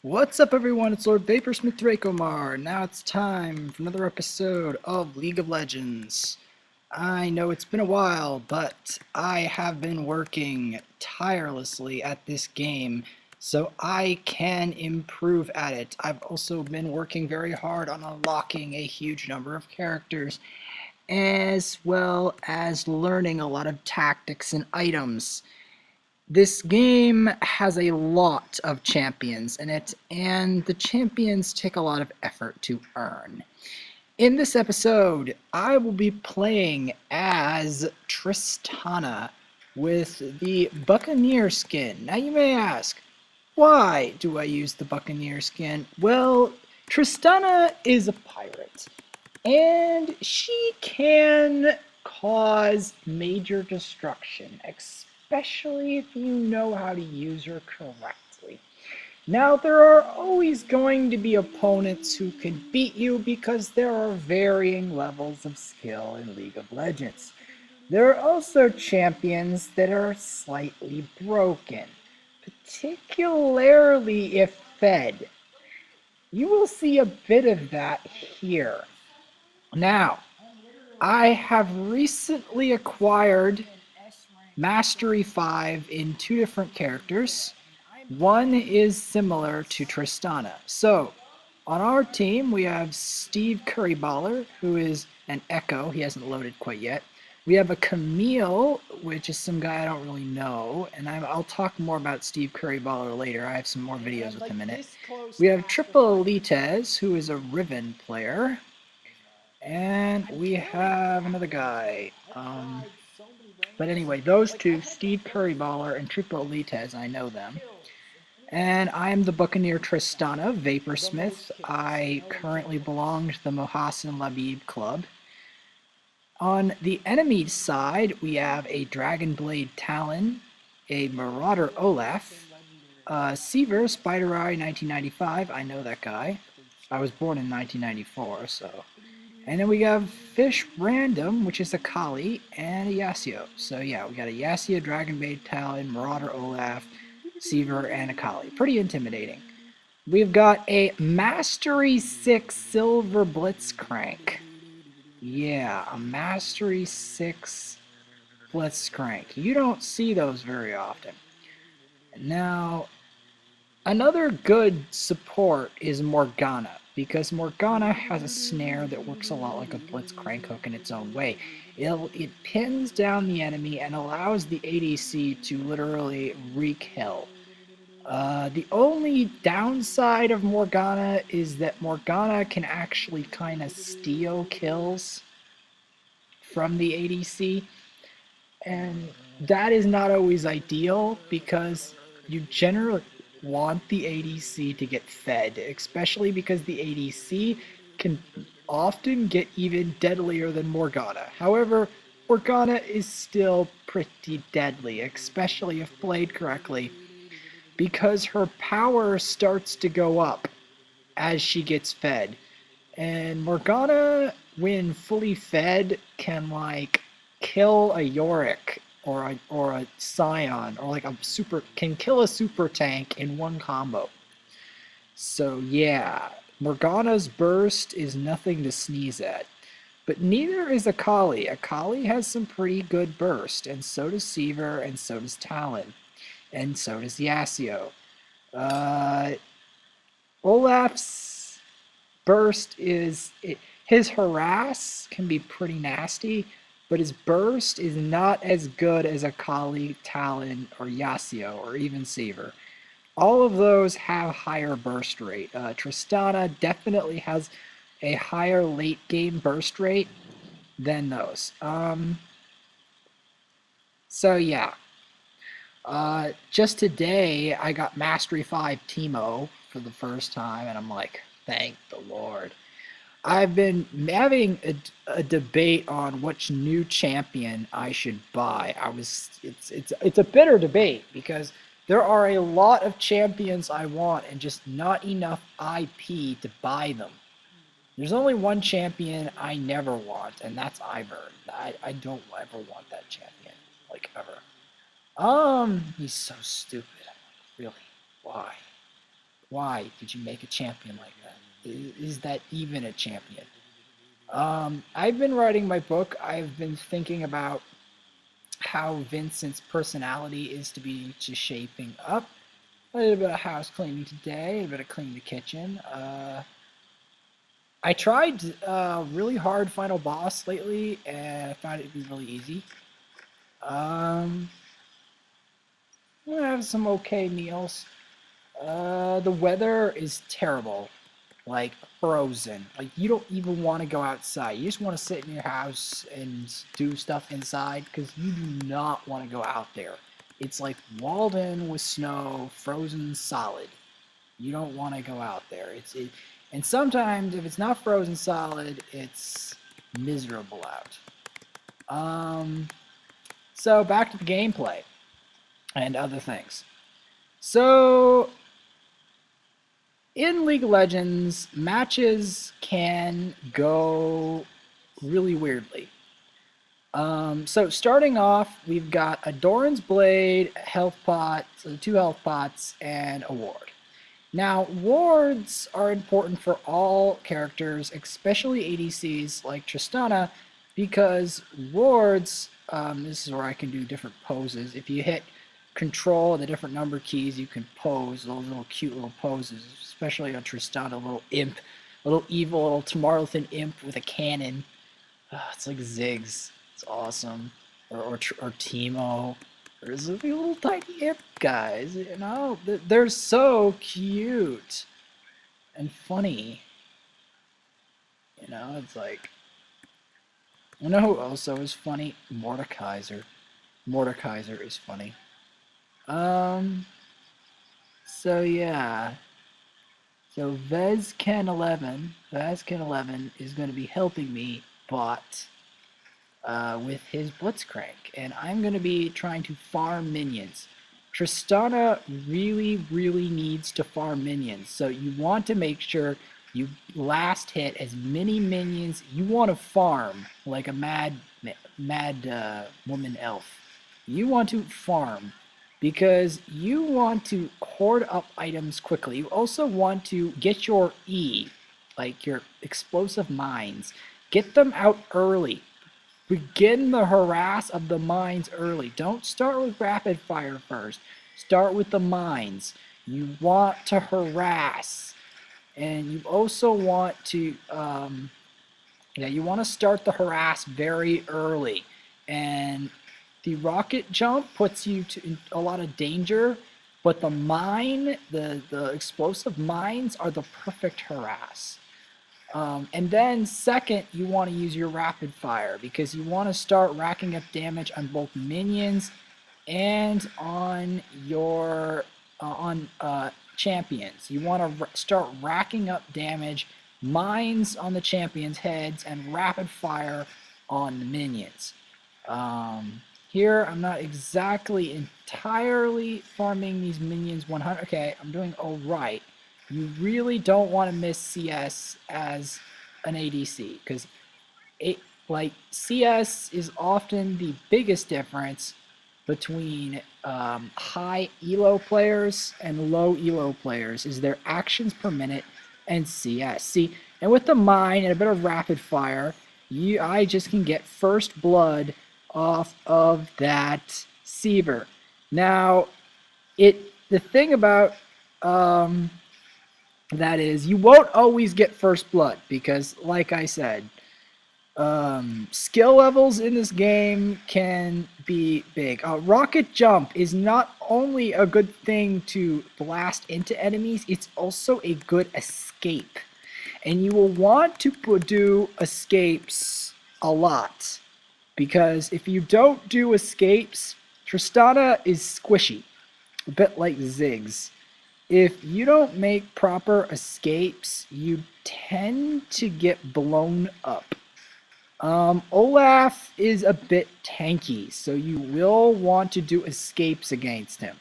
What's up, everyone? It's Lord Vaporsmith Dracomar. Now it's time for another episode of League of Legends. I know it's been a while, but I have been working tirelessly at this game so I can improve at it. I've also been working very hard on unlocking a huge number of characters, as well as learning a lot of tactics and items. This game has a lot of champions in it, and the champions take a lot of effort to earn. In this episode, I will be playing as Tristana with the Buccaneer skin. Now you may ask, why do I use the Buccaneer skin? Well, Tristana is a pirate, and she can cause major destruction, especially if you know how to use her correctly. Now, there are always going to be opponents who can beat you because there are varying levels of skill in League of Legends. There are also champions that are slightly broken, particularly if fed. You will see a bit of that here. Now, I have recently acquired Mastery 5 in two different characters. One is similar to Tristana. So, on our team, we have Steve Curryballer, who is an Echo. He hasn't loaded quite yet. We have a Camille, which is some guy I don't really know, and I'll talk more about Steve Curryballer later. I have some more videos with him in it. We have Triple Elites, who is a Riven player. And we have another guy. But anyway, those two, Steve Curryballer and Triple Elites, I know them. And I'm the Buccaneer Tristana, Vaporsmith. I currently belong to the Mohassan Labib Club. On the enemy side, we have a Dragonblade Talon, a Marauder Olaf, Seaver Spider Eye 1995. I know that guy. I was born in 1994, so. And then we have Fish Random, which is a Kali, and a Yasuo. So yeah, we got a Yasuo, Dragonblade Talon, Marauder Olaf, Seaver, and a Kali. Pretty intimidating. We've got a Mastery 6 Silver Blitzcrank. Yeah, a Mastery 6 Blitzcrank. You don't see those very often. Now, another good support is Morgana, because Morgana has a snare that works a lot like a Blitzcrank hook in its own way. It pins down the enemy and allows the ADC to literally wreak hell. The only downside of Morgana is that Morgana can actually kind of steal kills from the ADC, and that is not always ideal because you generally want the ADC to get fed, especially because the ADC can often get even deadlier than Morgana. However, Morgana is still pretty deadly, especially if played correctly, because her power starts to go up as she gets fed. And Morgana, when fully fed, can like kill a Yorick or a Scion or like can kill a super tank in one combo. So yeah, Morgana's burst is nothing to sneeze at. But neither is Akali. Akali has some pretty good burst, and so does Seaver, and so does Talon, and so does Yasuo. Uh, Olaf's burst his harass can be pretty nasty, but his burst is not as good as Akali, Talon, or Yasuo, or even Seaver. All of those have higher burst rate. Tristana definitely has a higher late game burst rate than those. So yeah. Just today, I got Mastery 5 Teemo for the first time, and I'm like, thank the Lord. I've been having a debate on which new champion I should buy. It's a bitter debate because there are a lot of champions I want and just not enough IP to buy them. There's only one champion I never want, and that's Ivern. I don't ever want that champion, like ever. He's so stupid. Really? Why? Why did you make a champion like that? Is that even a champion? I've been writing my book. I've been thinking about how Vincent's personality is to be just shaping up. A little bit of house cleaning today, a little bit of cleaning the kitchen. I tried really hard Final Boss lately, and I found it to be really easy. I'm gonna have some okay meals. The weather is terrible, like frozen. Like you don't even want to go outside. You just want to sit in your house and do stuff inside because you do not want to go out there. It's like walled in with snow, frozen solid. You don't want to go out there. And sometimes if it's not frozen solid, it's miserable out. Um, so back to the gameplay and other things. So in League of Legends, matches can go really weirdly. So starting off, we've got a Doran's Blade, health pot, so 2 health pots, and a ward. Now, wards are important for all characters, especially ADCs like Tristana, because wards, this is where I can do different poses. If you hit control, the different number keys, you can pose those little cute little poses, especially on Tristana, a little imp, a little evil, little Tomorrowthin imp with a cannon. It's like Ziggs. It's awesome. Or Teemo. There's a little tiny imp guys, you know? They're so cute and funny. You know, it's like... You know who also is funny? Mordekaiser. Mordekaiser is funny. So yeah. So Vezken11 is going to be helping me bot with his Blitzcrank, and I'm going to be trying to farm minions. Tristana really needs to farm minions, so you want to make sure you last hit as many minions. You want to farm like a mad woman elf. You want to farm because you want to hoard up items quickly. You also want to get your E, like your explosive mines, get them out early. Begin the harass of the mines early. Don't start with rapid fire first. Start with the mines. You want to harass. And you also want to, you want to start the harass very early. And the rocket jump puts you in a lot of danger, but the mine, the explosive mines are the perfect harass. And then second, you want to use your rapid fire because you want to start racking up damage on both minions and on your champions. You want to start racking up damage, mines on the champions' heads, and rapid fire on the minions. Here, I'm not exactly entirely farming these minions 100. Okay, I'm doing all right. You really don't want to miss CS as an ADC because CS is often the biggest difference between high elo players and low elo players is their actions per minute and CS. See, and with the mine and a bit of rapid fire, I just can get first blood off of that Seaver. Now, the thing about that is, you won't always get first blood because, like I said, skill levels in this game can be big. Rocket jump is not only a good thing to blast into enemies, it's also a good escape. And you will want to do escapes a lot because if you don't do escapes, Tristana is squishy, a bit like Ziggs. If you don't make proper escapes, you tend to get blown up. Olaf is a bit tanky, so you will want to do escapes against him.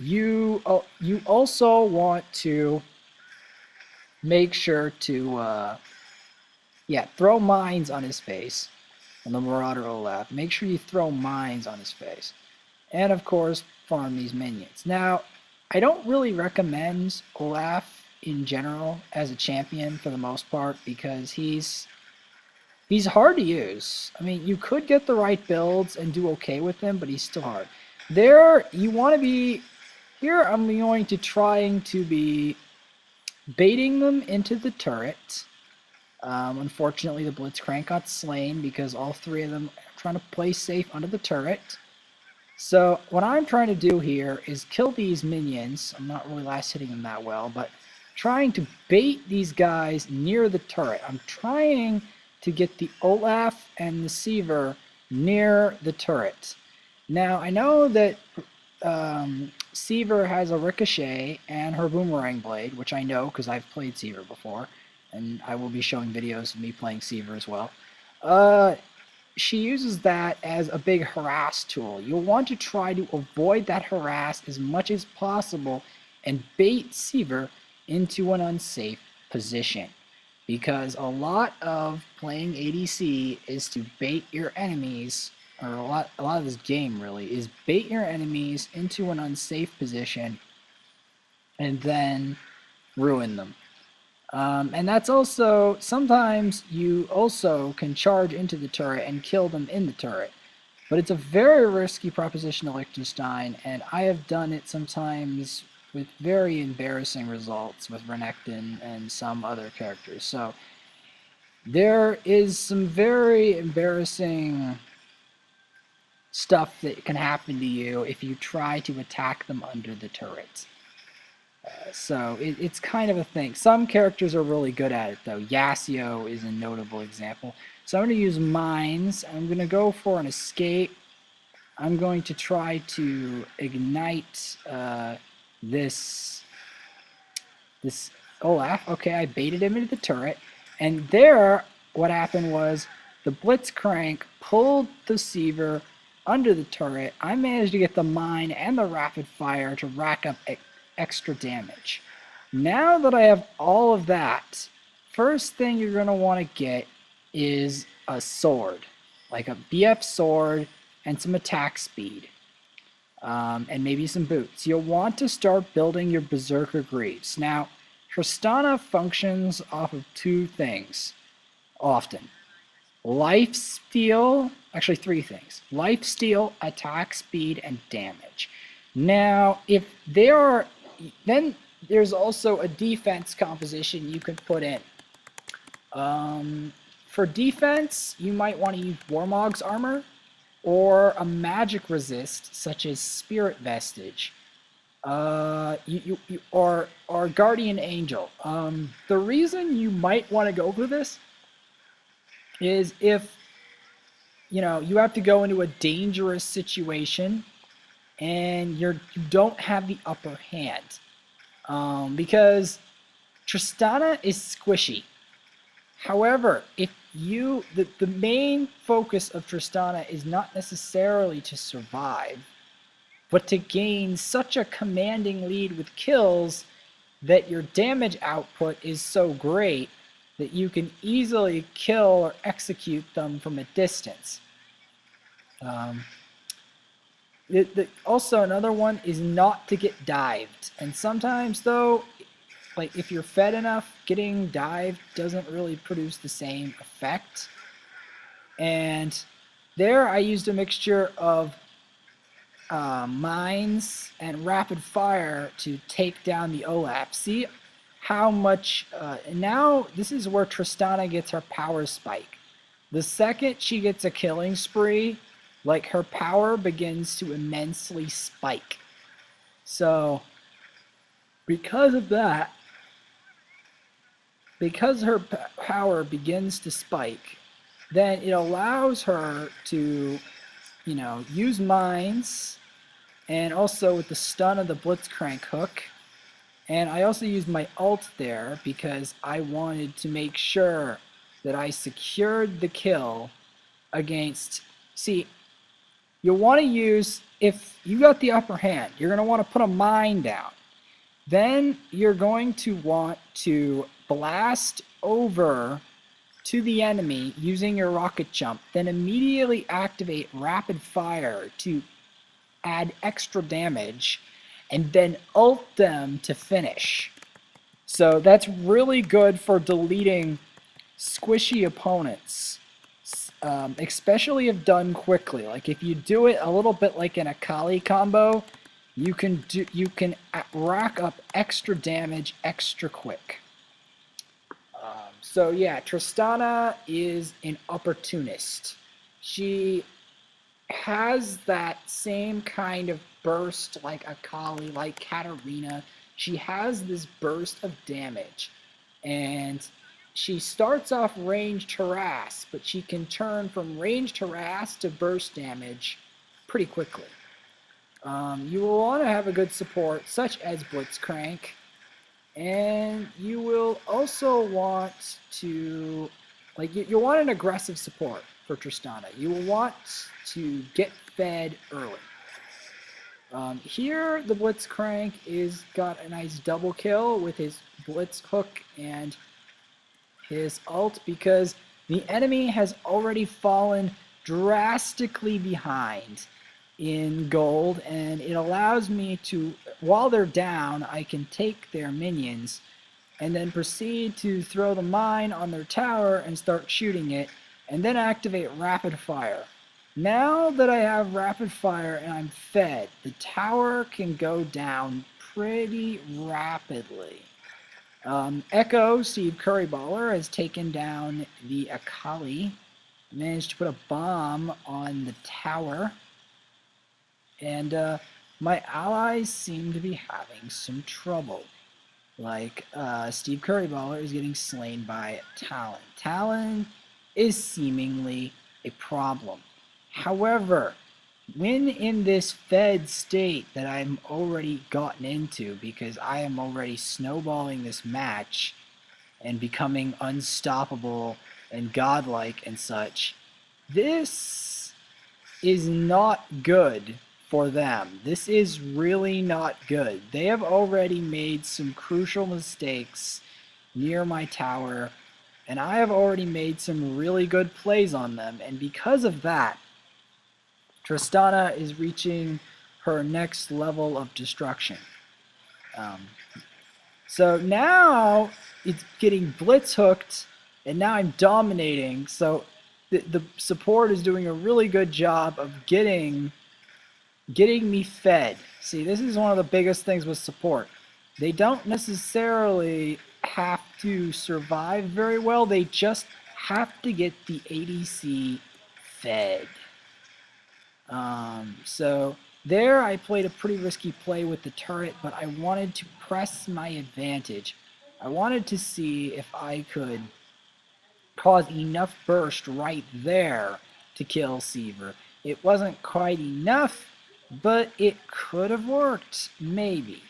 You also want to make sure to throw mines on his face. On the Marauder Olaf, make sure you throw mines on his face, and of course farm these minions. Now, I don't really recommend Olaf in general as a champion for the most part because he's hard to use. I mean, you could get the right builds and do okay with him, but he's still hard. There, you want to be. Here, I'm going to trying to be baiting them into the turret. Unfortunately, the Blitzcrank got slain because all three of them are trying to play safe under the turret. So what I'm trying to do here is kill these minions. I'm not really last hitting them that well, but trying to bait these guys near the turret. I'm trying to get the Olaf and the Seaver near the turret. Now, I know that Seaver has a ricochet and her boomerang blade, which I know because I've played Seaver before, and I will be showing videos of me playing Seaver as well. She uses that as a big harass tool. You'll want to try to avoid that harass as much as possible and bait Seaver into an unsafe position. Because a lot of playing ADC is to bait your enemies, or a lot of this game really, is bait your enemies into an unsafe position and then ruin them. And that's also, sometimes you also can charge into the turret and kill them in the turret. But it's a very risky proposition to Liechtenstein, and I have done it sometimes with very embarrassing results with Renekton and some other characters. So there is some very embarrassing stuff that can happen to you if you try to attack them under the turret. So it's kind of a thing. Some characters are really good at it, though. Yasuo is a notable example. So I'm going to use mines. I'm going to go for an escape. I'm going to try to ignite this Olaf. Okay, I baited him into the turret. And there, what happened was the Blitzcrank pulled the Seaver under the turret. I managed to get the mine and the rapid fire to rack up extra damage. Now that I have all of that, first thing you're going to want to get is a sword, like a BF sword and some attack speed, and maybe some boots. You'll want to start building your Berserker Greaves. Now, Tristana functions off of two things often. Lifesteal, actually three things. Lifesteal, attack speed, and damage. Now, if they are, then there's also a defense composition you can put in. For defense, you might want to use Warmog's armor or a magic resist such as Spirit Vestige, or Guardian Angel. The reason you might want to go for this is if you have to go into a dangerous situation and you don't have the upper hand, because Tristana is squishy. However, if the main focus of Tristana is not necessarily to survive, but to gain such a commanding lead with kills that your damage output is so great that you can easily kill or execute them from a distance. Also, another one is not to get dived. And sometimes, though, like if you're fed enough, getting dived doesn't really produce the same effect. And there I used a mixture of mines and rapid fire to take down the Olaf. See how much, now this is where Tristana gets her power spike. The second she gets a killing spree, like her power begins to immensely spike. So because of that, because her power begins to spike, then it allows her to, use mines, and also with the stun of the Blitzcrank hook. And I also used my ult there because I wanted to make sure that I secured the kill against, see, you'll want to use, if you got the upper hand, you're going to want to put a mine down. Then you're going to want to blast over to the enemy using your rocket jump, then immediately activate rapid fire to add extra damage, and then ult them to finish. So that's really good for deleting squishy opponents, especially if done quickly. Like if you do it a little bit like an Akali combo, you can rack up extra damage extra quick. So yeah, Tristana is an opportunist. She has that same kind of burst like Akali, like Katarina. She has this burst of damage, and she starts off ranged harass, but she can turn from ranged harass to burst damage pretty quickly. You will want to have a good support, such as Blitzcrank, and you will also want to, like, you want an aggressive support for Tristana. You will want to get fed early. Here, the Blitzcrank is got a nice double kill with his Blitz hook and his ult because the enemy has already fallen drastically behind in gold, and it allows me to, while they're down, I can take their minions and then proceed to throw the mine on their tower and start shooting it, and then activate rapid fire. Now that I have rapid fire and I'm fed, the tower can go down pretty rapidly. Echo, Steve Curryballer, has taken down the Akali, managed to put a bomb on the tower, and my allies seem to be having some trouble. Like, Steve Curryballer is getting slain by Talon. Talon is seemingly a problem. However, when in this fed state that I'm already gotten into, because I am already snowballing this match and becoming unstoppable and godlike and such, this is not good for them. This is really not good. They have already made some crucial mistakes near my tower, and I have already made some really good plays on them, and because of that, Tristana is reaching her next level of destruction. So now it's getting blitz hooked, and now I'm dominating. So the support is doing a really good job of getting me fed. See, this is one of the biggest things with support. They don't necessarily have to survive very well. They just have to get the ADC fed. So there I played a pretty risky play with the turret, but I wanted to press my advantage. I wanted to see if I could cause enough burst right there to kill Seaver. It wasn't quite enough, but it could have worked, maybe.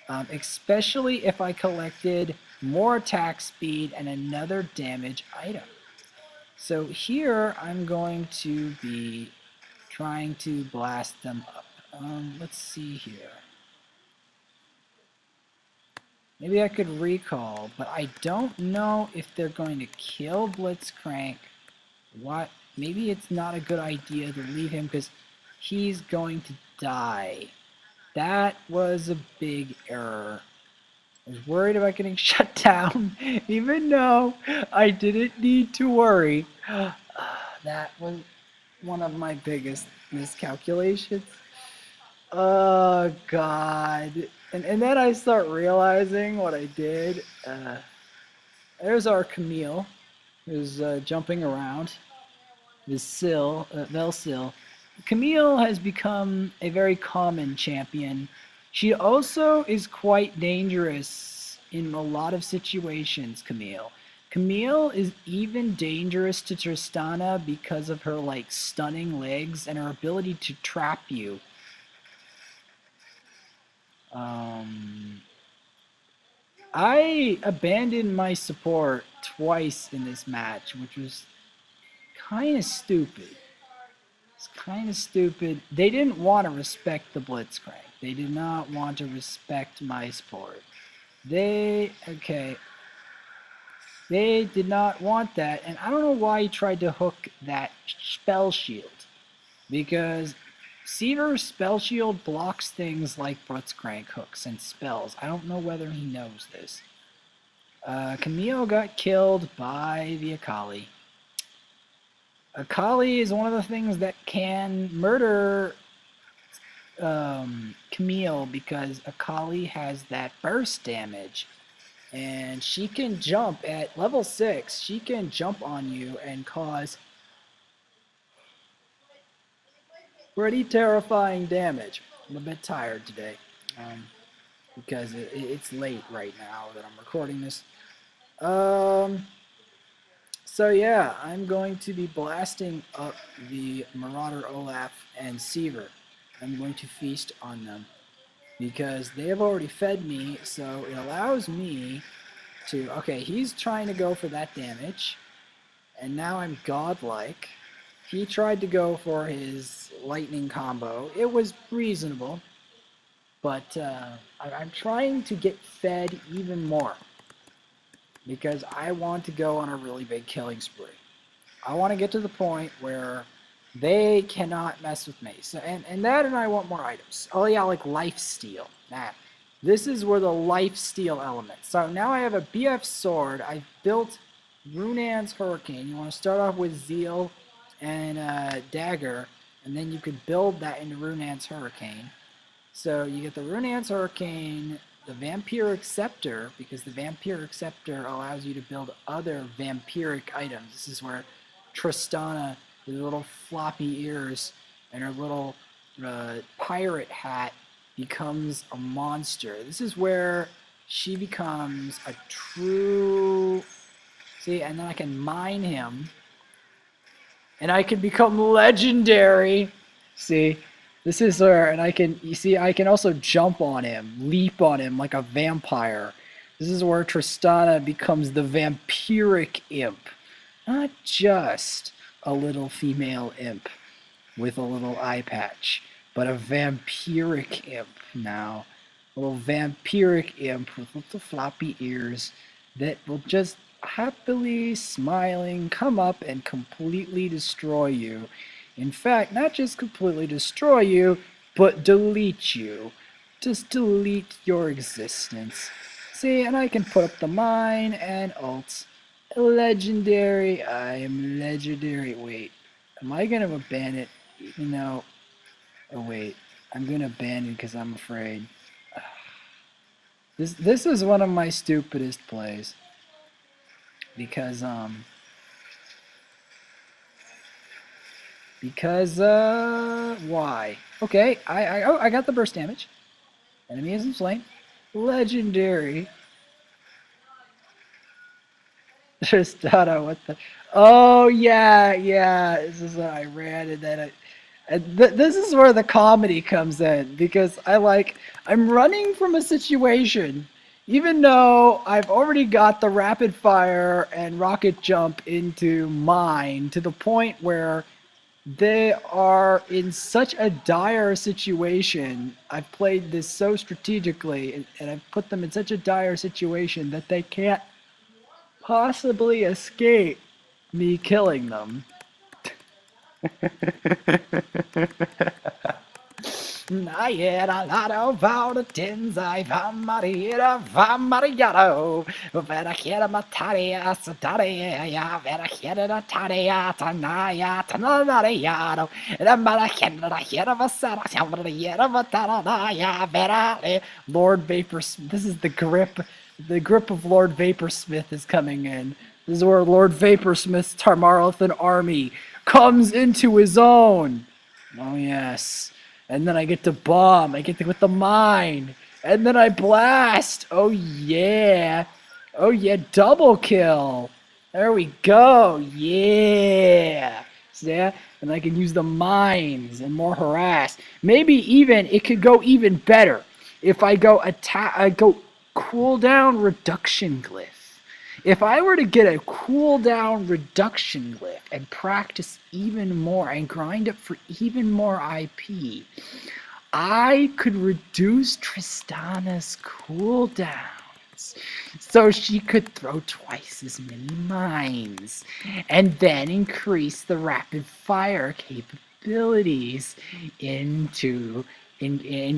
Especially if I collected more attack speed and another damage item. So here I'm going to be trying to blast them up. Let's see here. Maybe I could recall, but I don't know if they're going to kill Blitzcrank. What? Maybe it's not a good idea to leave him because he's going to die. That was a big error. I was worried about getting shut down, even though I didn't need to worry. That was one of my biggest miscalculations. Oh, God. And then I start realizing what I did. There's our Camille, who's jumping around. This Velsil. Camille has become a very common champion. She also is quite dangerous in a lot of situations, Camille. Camille is even dangerous to Tristana because of her, like, stunning legs and her ability to trap you. I abandoned my support twice in this match, which was kind of stupid. It's kind of stupid. They didn't want to respect the Blitzcrank. They did not want to respect my support. They did not want that, and I don't know why he tried to hook that spell shield, because Seaver's spell shield blocks things like Blitzcrank hooks and spells. I don't know whether he knows this. Camille got killed by the Akali. Akali is one of the things that can murder Camille because Akali has that burst damage. And she can jump at level 6. She can jump on you and cause pretty terrifying damage. I'm a bit tired today because it's late right now that I'm recording this. So yeah, I'm going to be blasting up the Marauder Olaf and Seaver. I'm going to feast on them because they have already fed me, so it allows me to... Okay, he's trying to go for that damage, and now I'm godlike. He tried to go for his lightning combo. It was reasonable, but I'm trying to get fed even more because I want to go on a really big killing spree. I want to get to the point where they cannot mess with me. So and that, and I want more items. Oh yeah, like life steal. This is where the life steal element. So now I have a BF sword. I've built Runan's Hurricane. You want to start off with Zeal and Dagger, and then you could build that into Runan's Hurricane. So you get the Runan's Hurricane, the Vampiric Scepter, because the Vampiric Scepter allows you to build other vampiric items. This is where Tristana, with her little floppy ears and her little pirate hat, becomes a monster. This is where she becomes a true... See, and then I can mine him, and I can become legendary. See? This is where, and I can, you see, I can also jump on him, leap on him like a vampire. This is where Tristana becomes the vampiric imp. Not just a little female imp with a little eye patch, but a vampiric imp now. A little vampiric imp with little floppy ears that will just happily smiling come up and completely destroy you. In fact, not just completely destroy you, but delete you. Just delete your existence. See, and I can put up the mine and ults. Legendary, I am legendary. Wait, am I going to abandon it? You know, oh wait, I'm going to abandon because I'm afraid. This is one of my stupidest plays. Because, why? Okay, I got the burst damage. Enemy isn't slain. Legendary. Tristana, what the... Oh, yeah. This is what I ran, and then this is where the comedy comes in, because I'm running from a situation, even though I've already got the rapid fire and rocket jump into mine, to the point where they are in such a dire situation. I've played this so strategically, and I've put them in such a dire situation that they can't possibly escape me killing them. I had a lot of volunteers, I Maria, Mariano, Veracera Mataria, Sataria, Veracera Taria, Tanaya, Tanariano, and a Maracana, Hera Vasara, Yera Vatanaya, Verale, Lord Vaporsmith. This is the grip. The grip of Lord Vaporsmith is coming in. This is where Lord Vaporsmith's Tarmarathan army comes into his own. Oh, yes. And then I get to bomb. I get to with the mine. And then I blast. Oh, yeah. Oh, yeah. Double kill. There we go. Yeah. See? And I can use the mines and more harass. Maybe even, it could go even better if I go cooldown reduction glyph. If I were to get a cooldown reduction glyph and practice even more and grind up for even more IP, I could reduce Tristana's cooldowns so she could throw twice as many mines and then increase the rapid fire capability. abilities and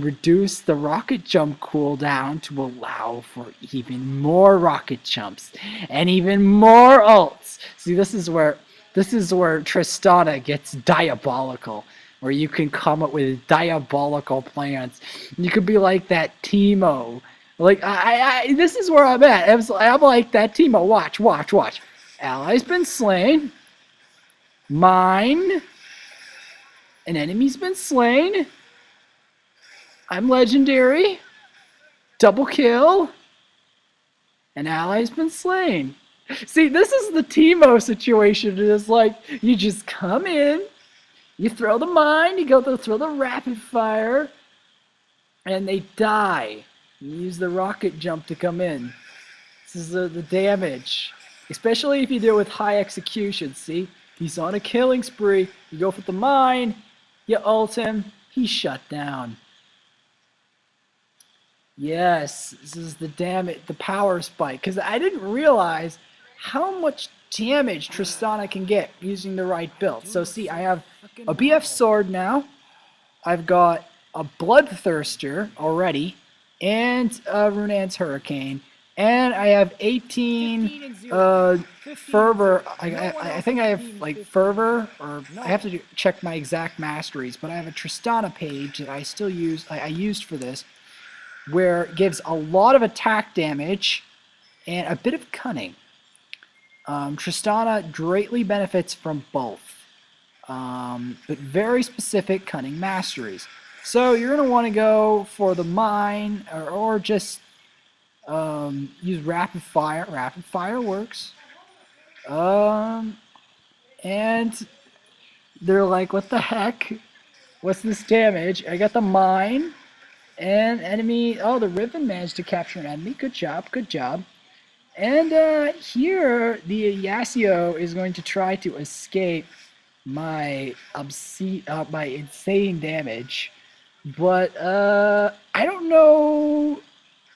reduce the rocket jump cooldown to allow for even more rocket jumps and even more ults. See, this is where Tristana gets diabolical, where you can come up with diabolical plans. You could be like that Teemo. Like this is where I'm at. I'm like that Teemo. Watch. Ally's been slain. Mine. An enemy's been slain. I'm legendary. Double kill. An ally's been slain. See, this is the Teemo situation. It's like you just come in, you throw the mine, you go to throw the rapid fire, and they die. You use the rocket jump to come in. This is the damage. Especially if you do it with high execution. See? He's on a killing spree. You go for the mine, you ult him, he's shut down. Yes, this is the the power spike. Because I didn't realize how much damage Tristana can get using the right build. So see, I have a BF sword now. I've got a Bloodthirster already, and Runan's Hurricane, and I have 18 Fervor. I think I have like Fervor, or I have to check my exact masteries, but I have a Tristana page that I still use. I used for this, where it gives a lot of attack damage and a bit of cunning. Tristana greatly benefits from both, but very specific cunning masteries. So you're going to want to go for the mine, or just use rapid fire. Rapid fire works. And they're like, what the heck? What's this damage? I got the mine. And enemy, oh, the Riven managed to capture an enemy. Good job. And here, the Yasuo is going to try to escape my insane damage. But I don't know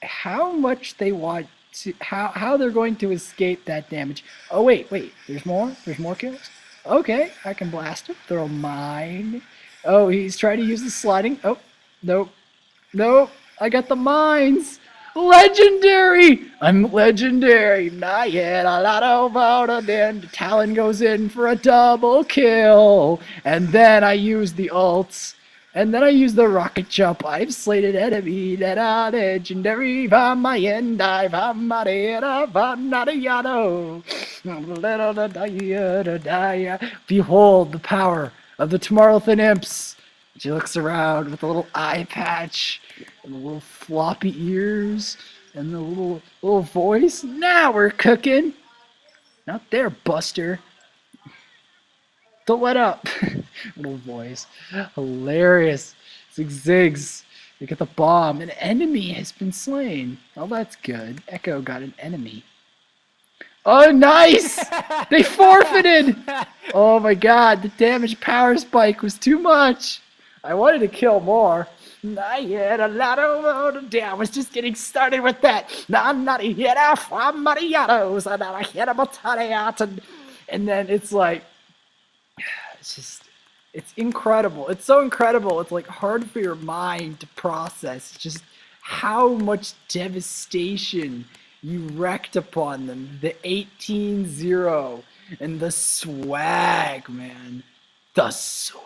how much they want to, how they're going to escape that damage. Oh, wait, there's more kills? Okay, I can blast him. Throw mine. Oh, he's trying to use the sliding. Oh, nope, I got the mines. Legendary! I'm legendary. Not yet. A lot of then Talon goes in for a double kill. And then I use the ults. And then I use the rocket jump. I've slayed an enemy that are legendary. Behold the power of the Tomorrowthan Imps. She looks around with a little eye patch and the little floppy ears and the little voice. Now we're cooking. Not there, Buster. Don't let up. Little voice. Hilarious. Zigzags. You get the bomb. An enemy has been slain. Oh, that's good. Echo got an enemy. Oh, nice! They forfeited! Oh my god, the damage power spike was too much. I wanted to kill more. I had a lot of I was just getting started with that. And then it's like, it's incredible. It's so incredible. It's like hard for your mind to process just how much devastation you wreaked upon them. The 18-0 and the swag, man. The swag.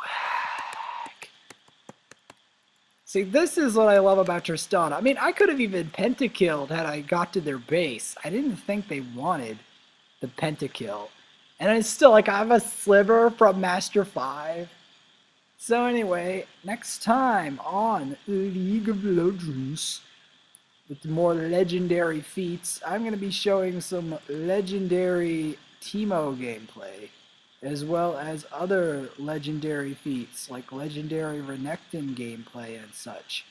See, this is what I love about Tristana. I mean, I could have even pentakilled had I got to their base. I didn't think they wanted the pentakill. And it's still like I have a sliver from Master 5. So anyway, next time on League of Legends, with more legendary feats, I'm going to be showing some legendary Teemo gameplay, as well as other legendary feats, like legendary Renekton gameplay and such.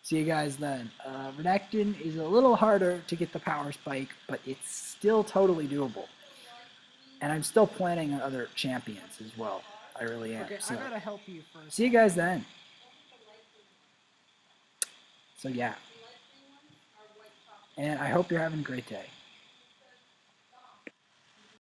See you guys then. Renekton is a little harder to get the power spike, but it's still totally doable. And I'm still planning on other champions as well. I really am. Okay, so, I gotta help you first. See you guys then. So yeah. And I hope you're having a great day.